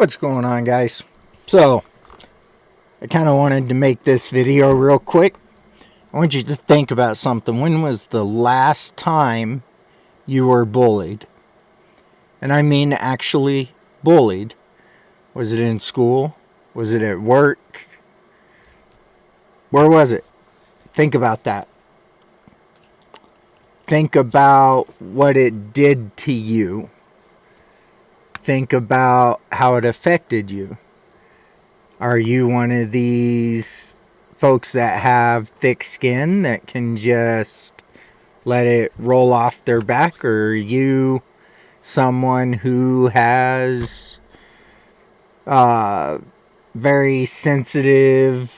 What's going on, guys? So, I kind of wanted to make this video real quick. I want you to think about something. When was the last time you were bullied? And I mean actually bullied. Was it in school? Was it at work? Where was it? Think about that. Think about what it did to you. Think about how it affected you. Are you one of these folks that have thick skin that can just let it roll off their back? Or are you someone who has very sensitive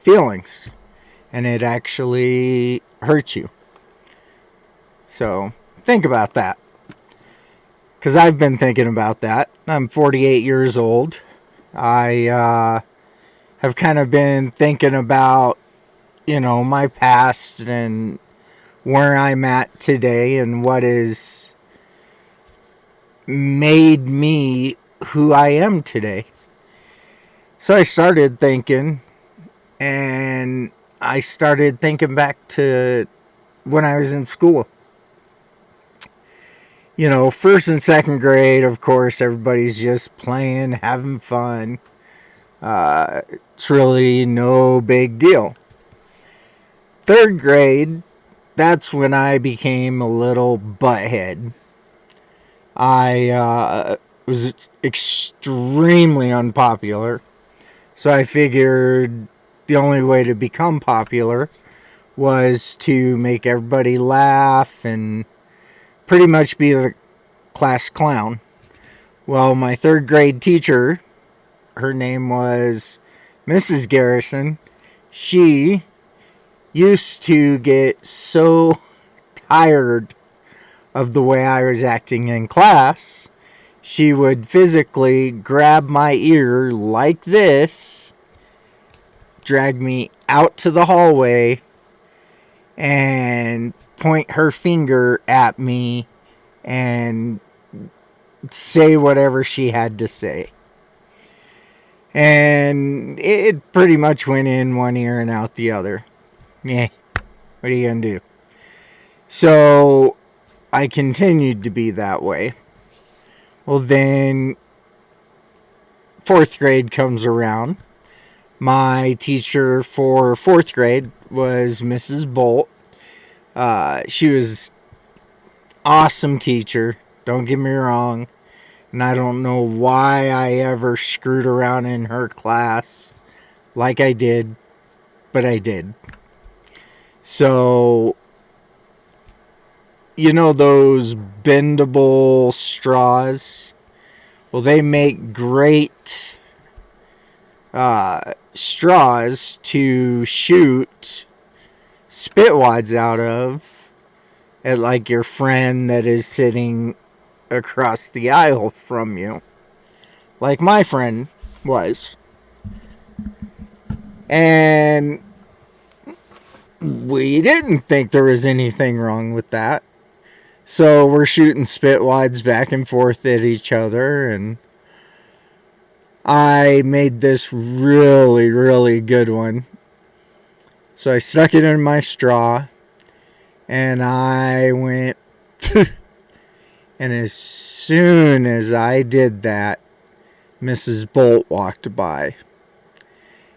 feelings and it actually hurts you? So think about that. Because I've been thinking about that. I'm 48 years old. I have kind of been thinking about, my past and where I'm at today and what has made me who I am today. So I started thinking, and I started thinking back to when I was in school. First and second grade, of course, everybody's just playing, having fun. It's really no big deal. Third grade, that's when I became a little butthead. I was extremely unpopular. So I figured the only way to become popular was to make everybody laugh and pretty much be the class clown. Well, my third grade teacher, her name was Mrs. Garrison. She used to get so tired of the way I was acting in class, she would physically grab my ear like this, drag me out to the hallway, and point her finger at me and say whatever she had to say. And it pretty much went in one ear and out the other. Yeah, what are you going to do? So I continued to be that way. Well, then fourth grade comes around. My teacher for fourth grade was Mrs. Bolt. She was awesome teacher, don't get me wrong, and I don't know why I ever screwed around in her class like I did, but I did. So, those bendable straws? Well, they make great straws to shoot spit wads out of at like your friend that is sitting across the aisle from you, like my friend was. And we didn't think there was anything wrong with that, so we're shooting spit wads back and forth at each other, and I made this really, really good one. So I stuck it in my straw, and I went, and as soon as I did that, Mrs. Bolt walked by,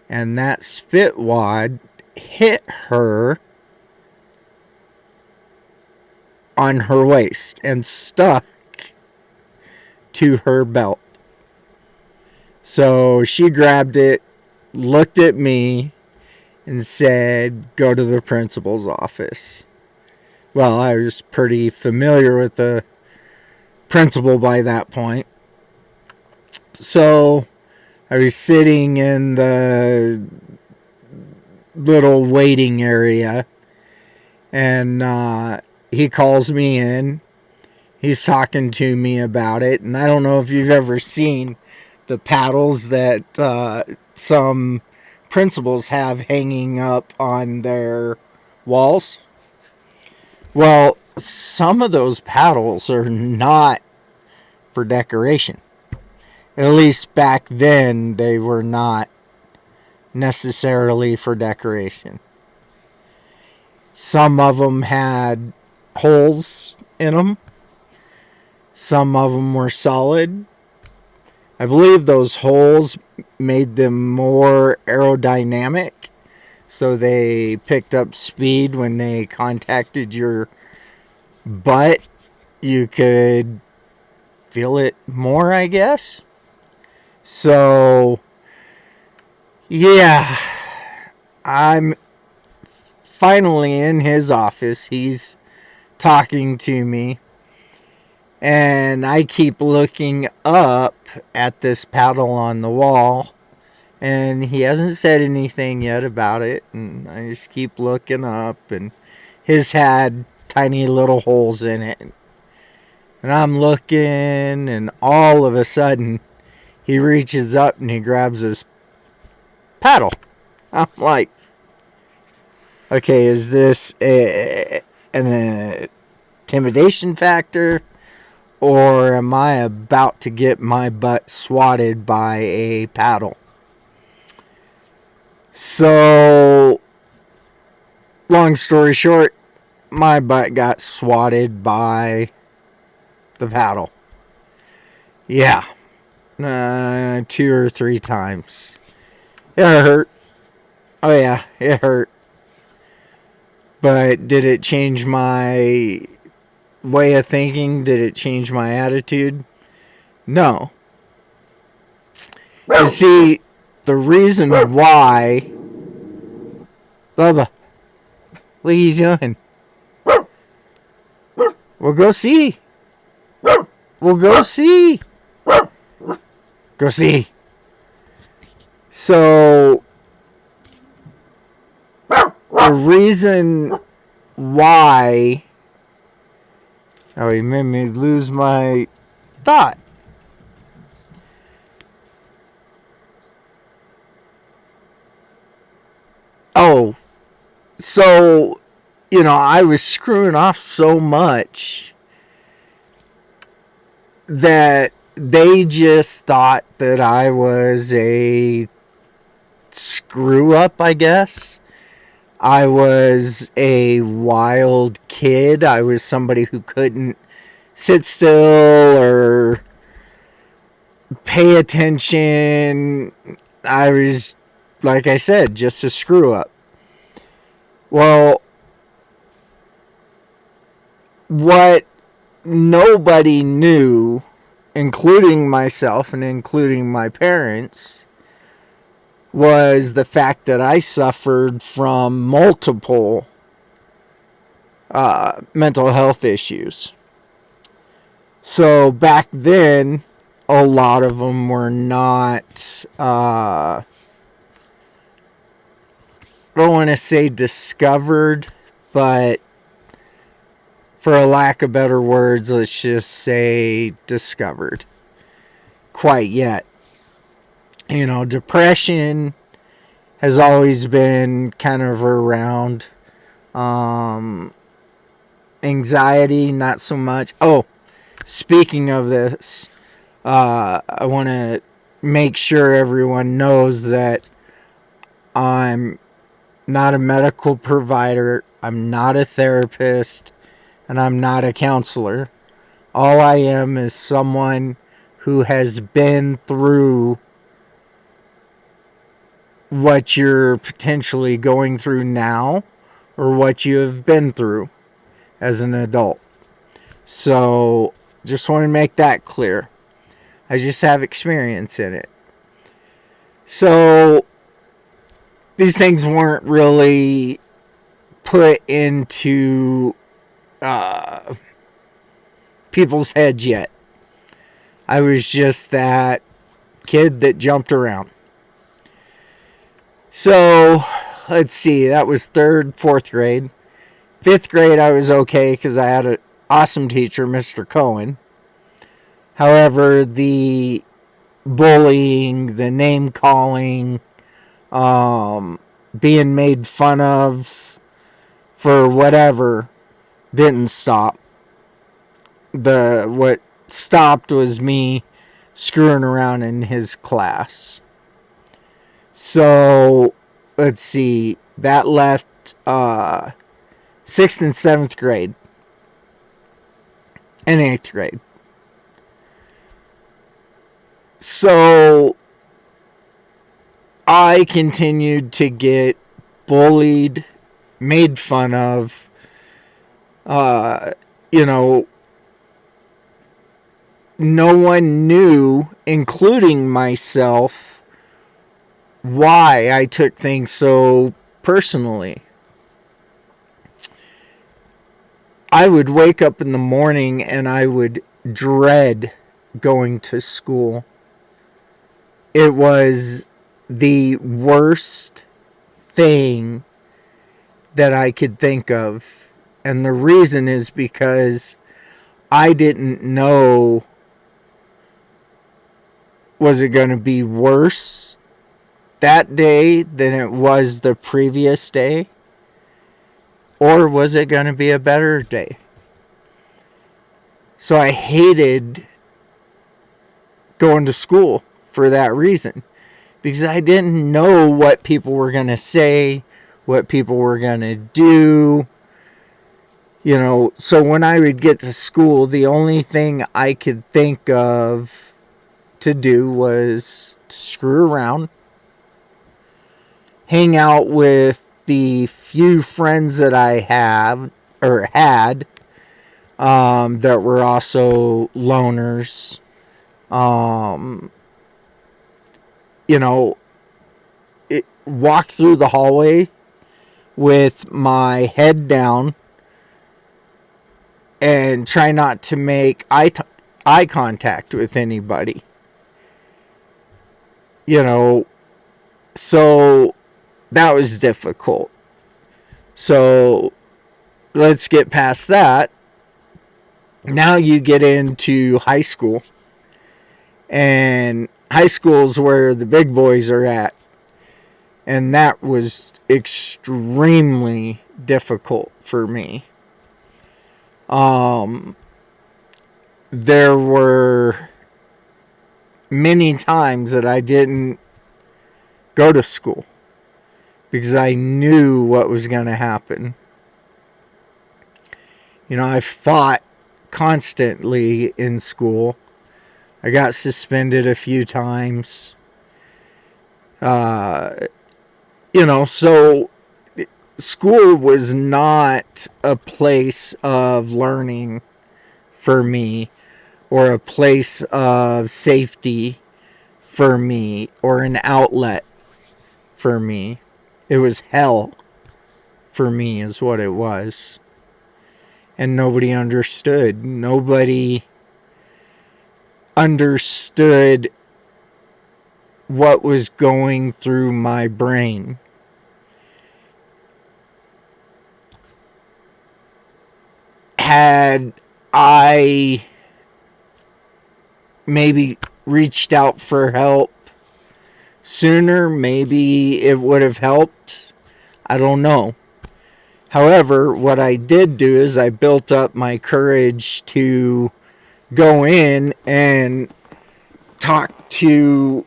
and that spit wad hit her on her waist and stuck to her belt. So she grabbed it, looked at me, and said, "Go to the principal's office." Well, I was pretty familiar with the principal by that point. So I was sitting in the little waiting area, and he calls me in. He's talking to me about it, and I don't know if you've ever seen the paddles that some principals have hanging up on their walls. Well, some of those paddles are not for decoration. At least back then, they were not necessarily for decoration. Some of them had holes in them. Some of them were solid. I believe those holes made them more aerodynamic, so they picked up speed when they contacted your butt. You could feel it more, I guess. So, yeah, I'm finally in his office. He's talking to me, and I keep looking up at this paddle on the wall, and he hasn't said anything yet about it, and I just keep looking up, and his had tiny little holes in it, and I'm looking, and all of a sudden he reaches up and he grabs his paddle. I'm like, okay, is this an intimidation factor, or am I about to get my butt swatted by a paddle? So, long story short, my butt got swatted by the paddle. Yeah. 2 or 3 times. It hurt. Oh yeah, it hurt. But did it change my way of thinking? Did it change my attitude? No. You see, the reason why... Bubba, what are you doing? We'll go see. We'll go see. Go see. So, the reason why... Oh, he made me lose my thought. Oh, so, I was screwing off so much that they just thought that I was a screw up, I guess. I was a wild kid. I was somebody who couldn't sit still or pay attention. I was, like I said, just a screw up. Well, what nobody knew, including myself and including my parents, was the fact that I suffered from multiple mental health issues. So back then, a lot of them were not, I don't want to say discovered, but for a lack of better words, let's just say discovered quite yet. Depression has always been kind of around. Anxiety, not so much. Oh, speaking of this, I want to make sure everyone knows that I'm not a medical provider, I'm not a therapist, and I'm not a counselor. All I am is someone who has been through what you're potentially going through now, or what you have been through as an adult. So, just want to make that clear. I just have experience in it. So, these things weren't really put into people's heads yet. I was just that kid that jumped around. So, let's see, that was 3rd, 4th grade. 5th grade, I was okay because I had an awesome teacher, Mr. Cohen. However, the bullying, the name calling, being made fun of for whatever didn't stop. What stopped was me screwing around in his class. So, let's see. That left 6th and 7th grade and 8th grade. So, I continued to get bullied, made fun of, you know, no one knew, including myself, why I took things so personally. I would wake up in the morning and I would dread going to school. It was the worst thing that I could think of. And the reason is because I didn't know, was it going to be worse that day than it was the previous day? Or was it going to be a better day? So I hated going to school for that reason. Because I didn't know what people were going to say, what people were going to do. You know, so when I would get to school, the only thing I could think of to do was to screw around, hang out with the few friends that I had, that were also loners. You know, walk through the hallway with my head down and try not to make eye contact with anybody. You know, so that was difficult. So let's get past that. Now you get into high school. And high school is where the big boys are at. And that was extremely difficult for me. There were many times that I didn't go to school because I knew what was going to happen. You know, I fought constantly in school. I got suspended a few times. You know, so school was not a place of learning for me, or a place of safety for me, or an outlet for me. It was hell for me is what it was. And nobody understood. Nobody understood what was going through my brain. Had I maybe reached out for help sooner, maybe it would have helped. I don't know. However, what I did do is I built up my courage to go in and talk to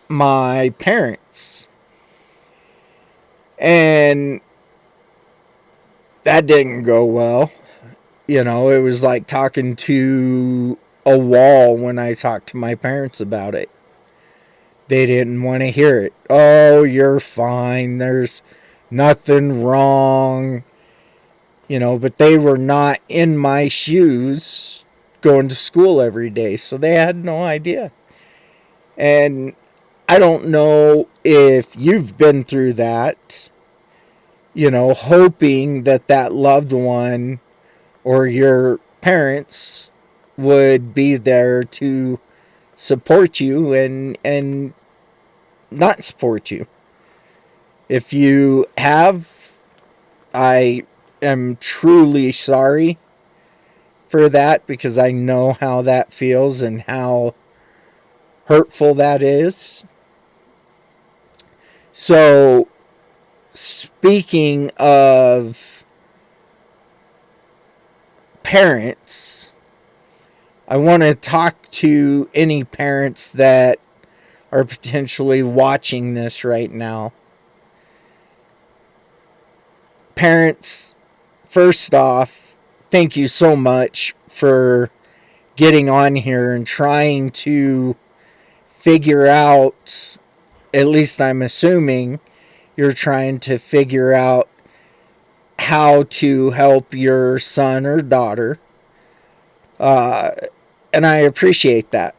my parents. And that didn't go well. You know, it was like talking to a wall when I talked to my parents about it. They didn't want to hear it. Oh, you're fine. There's nothing wrong. You know, but they were not in my shoes going to school every day. So they had no idea. And I don't know if you've been through that. You know, hoping that that loved one or your parents would be there to support you and not support you. If you have, I am truly sorry for that, because I know how that feels and how hurtful that is. So, speaking of parents, I want to talk to any parents that are potentially watching this right now. Parents, first off, thank you so much for getting on here and trying to figure out, at least I'm assuming, you're trying to figure out how to help your son or daughter. And I appreciate that.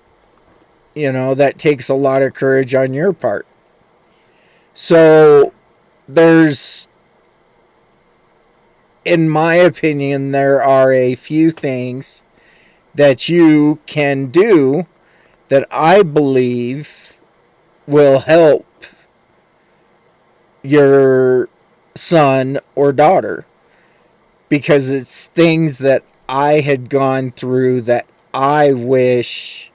That takes a lot of courage on your part. So, there's, in my opinion, there are a few things that you can do that I believe will help your son or daughter, because it's things that I had gone through that I wish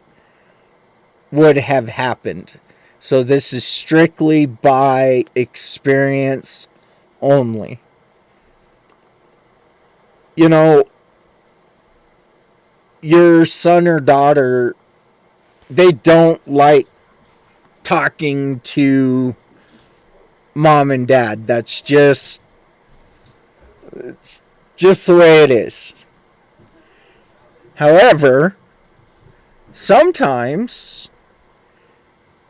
would have happened. So this is strictly by experience only. Your son or daughter, they don't like talking to mom and dad. It's just the way it is. However, sometimes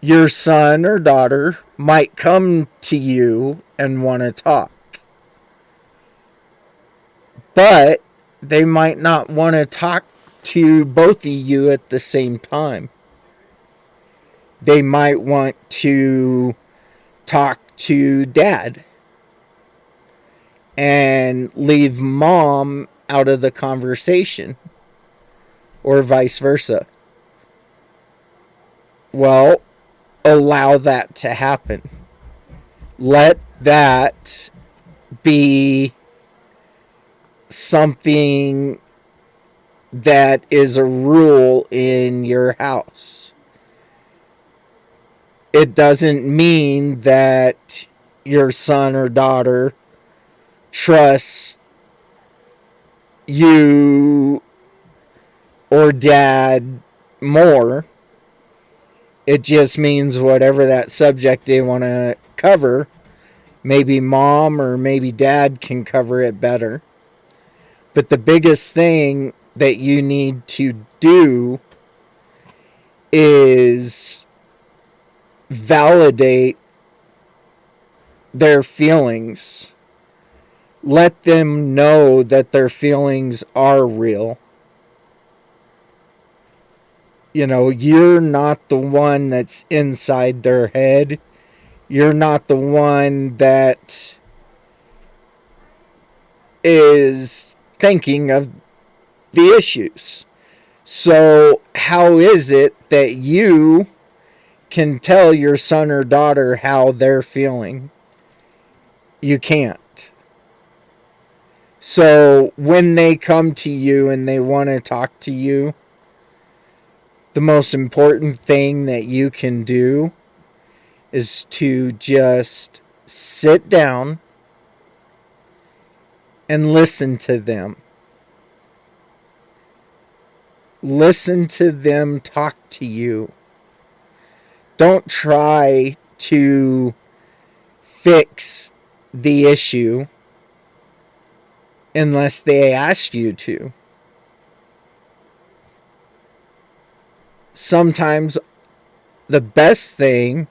your son or daughter might come to you and want to talk. But they might not want to talk to both of you at the same time. They might want to talk to dad and leave mom out of the conversation, or vice versa. Well, allow that to happen. Let that be something that is a rule in your house. It doesn't mean that your son or daughter trusts you or dad more. It just means whatever that subject they want to cover, maybe mom or maybe dad can cover it better. But the biggest thing that you need to do is validate their feelings. Let them know that their feelings are real. You're not the one that's inside their head. You're not the one that is thinking of the issues. So, how is it that you can tell your son or daughter how they're feeling? You can't. So, when they come to you and they want to talk to you, the most important thing that you can do is to just sit down and listen to them. Listen to them talk to you. Don't try to fix the issue unless they ask you to. Sometimes the best thing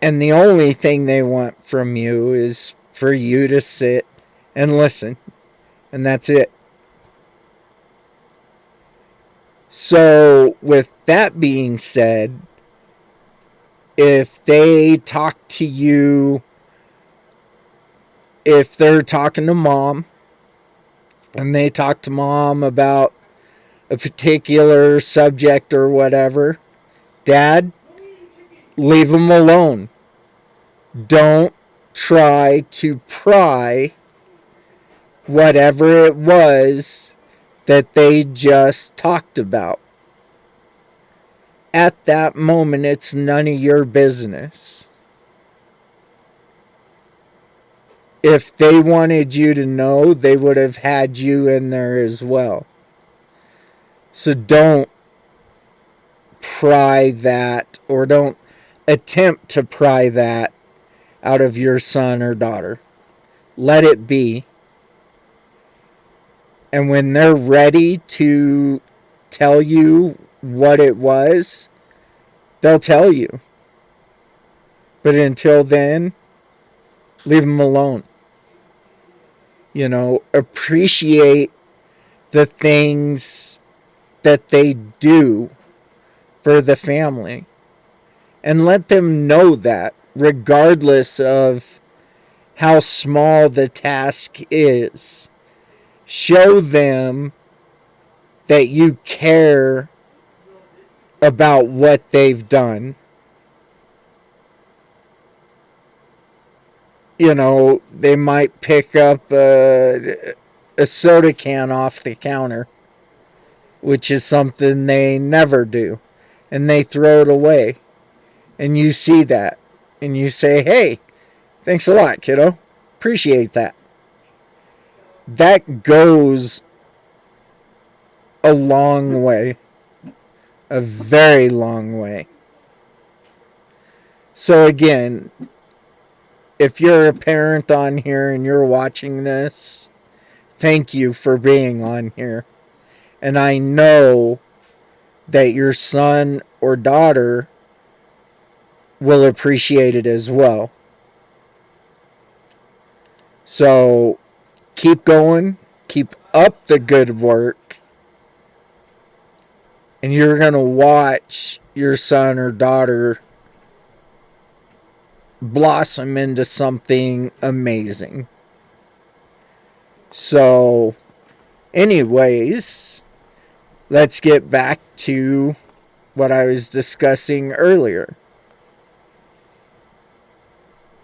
and the only thing they want from you is for you to sit and listen. And that's it. So, with that being said, if they talk to you, if they're talking to mom, and they talk to mom about a particular subject or whatever, dad, leave them alone. Don't try to pry whatever it was that they just talked about. At that moment, it's none of your business. If they wanted you to know, they would have had you in there as well. So don't pry that, or don't attempt to pry that out of your son or daughter. Let it be. And when they're ready to tell you what it was, they'll tell you. But until then, leave them alone. Appreciate the things that they do for the family. And let them know that, regardless of how small the task is. Show them that you care about what they've done. They might pick up a soda can off the counter, which is something they never do, and they throw it away. And you see that, and you say, hey, thanks a lot, kiddo. Appreciate that. That goes a long way. A very long way. So again, if you're a parent on here and you're watching this, thank you for being on here. And I know that your son or daughter will appreciate it as well. So keep going, keep up the good work, and you're going to watch your son or daughter blossom into something amazing. So, anyways, let's get back to what I was discussing earlier.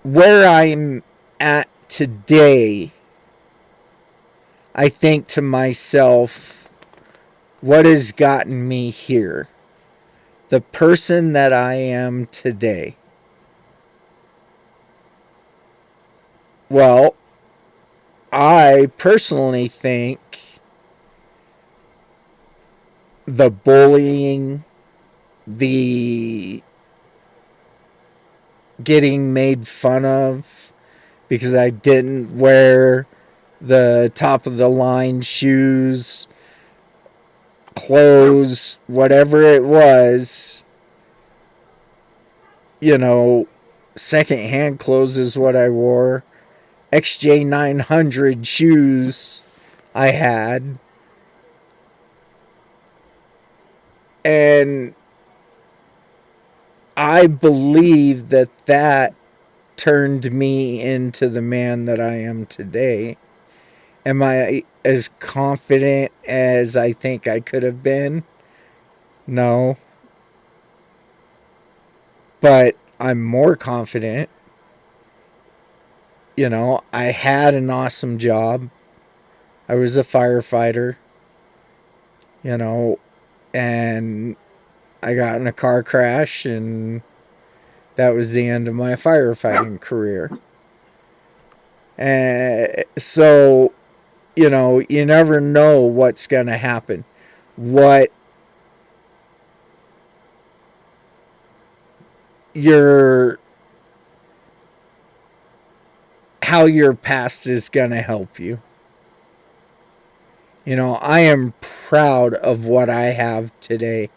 Where I'm at today, I think to myself, what has gotten me here? The person that I am today. Well, I personally think the bullying, the getting made fun of because I didn't wear the top of the line shoes, clothes, whatever it was, secondhand clothes is what I wore. XJ900 shoes I had. And I believe that turned me into the man that I am today. Am I as confident as I think I could have been? No. But I'm more confident. I had an awesome job. I was a firefighter. And I got in a car crash, and that was the end of my firefighting career. And so, you never know what's going to happen. How your past is going to help you. I am proud of what I have today.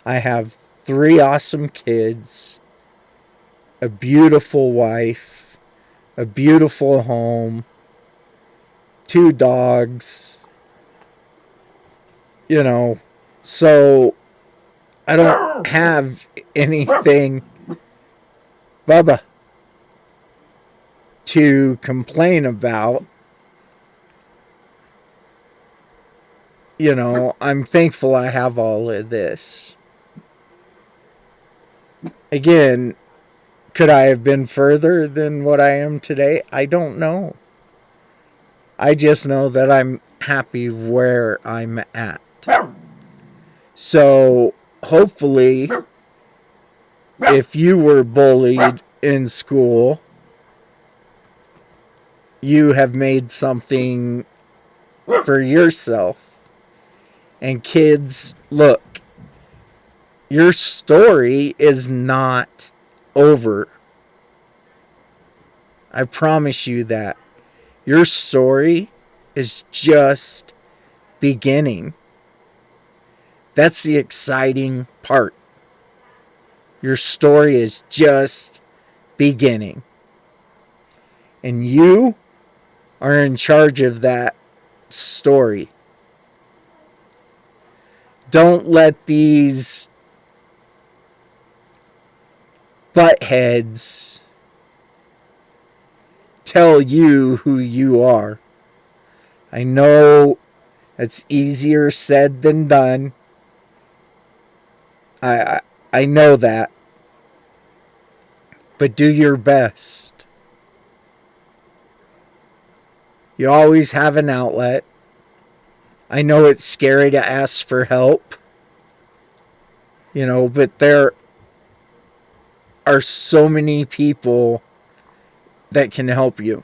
I have 3 awesome kids, a beautiful wife, a beautiful home, 2 dogs, so I don't have anything, Bubba, to complain about. I'm thankful I have all of this. Again, could I have been further than what I am today? I don't know. I just know that I'm happy where I'm at. So, hopefully, if you were bullied in school, you have made something for yourself. And kids, look, your story is not over. I promise you that. Your story is just beginning. That's the exciting part. Your story is just beginning. And you are in charge of that story. Don't let these buttheads tell you who you are. I know it's easier said than done. I know that. But do your best. You always have an outlet. I know it's scary to ask for help. But there are so many people that can help you.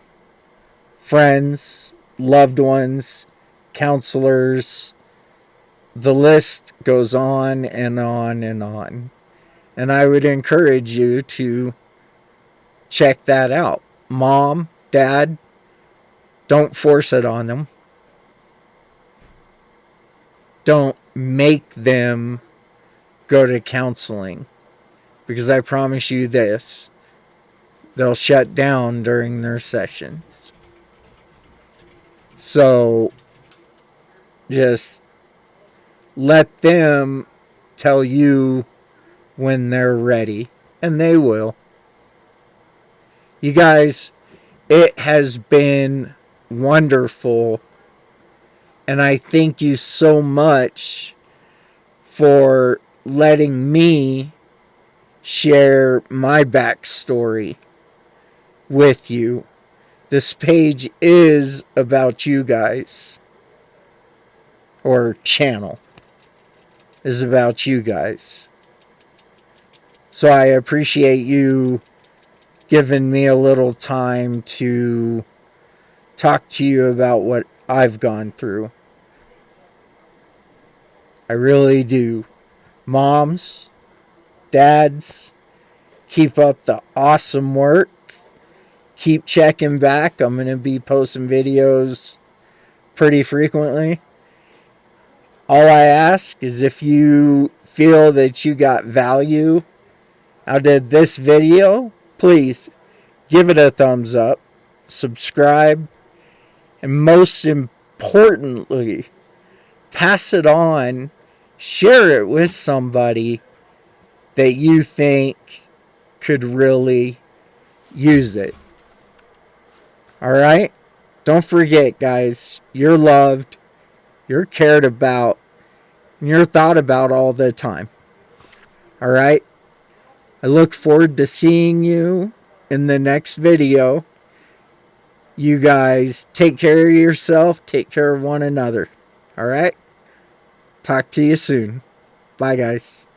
Friends, loved ones, counselors. The list goes on and on and on. And I would encourage you to check that out. Mom, Dad, don't force it on them. Don't make them go to counseling. Because I promise you this, they'll shut down during their sessions. So just let them tell you when they're ready. And they will. You guys, it has been wonderful. And I thank you so much for letting me share my backstory with you. This page is about you guys. Or channel is about you guys. So I appreciate you giving me a little time to talk to you about what I've gone through. I really do. Moms, dads, keep up the awesome work. Keep checking back. I'm going to be posting videos pretty frequently. All I ask is if you feel that you got value out of this video, please give it a thumbs up, subscribe, and most importantly, pass it on, share it with somebody that you think could really use it. Alright? Don't forget, guys, you're loved, you're cared about, and you're thought about all the time. Alright? I look forward to seeing you in the next video. You guys take care of yourself, take care of one another. Alright? Talk to you soon. Bye, guys.